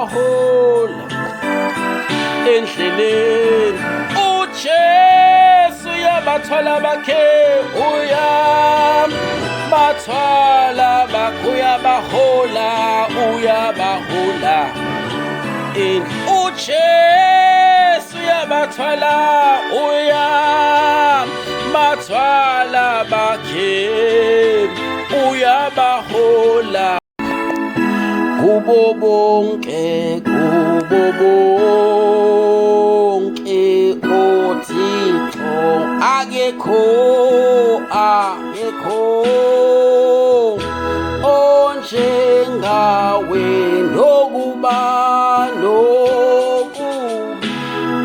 uyabahola endleleni. uJesu uyabathwala bakhe, uyabathwala bakhe, uyabahola, uyabahola. uJesu uyabathwala, uyabathwala bakhe, uyabahola. Kubo bonke uThixo akekho onjengawe,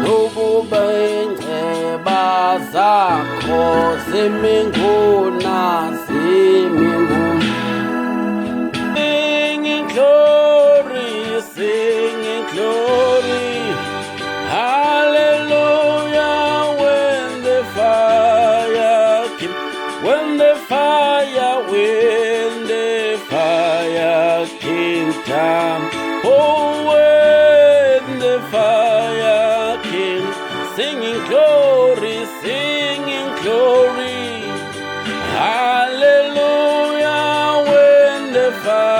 nokuba ingceba zakho zeminguna. Singing glory, hallelujah, when the fire came, when the fire came down, oh, when the fire came, singing glory, singing glory.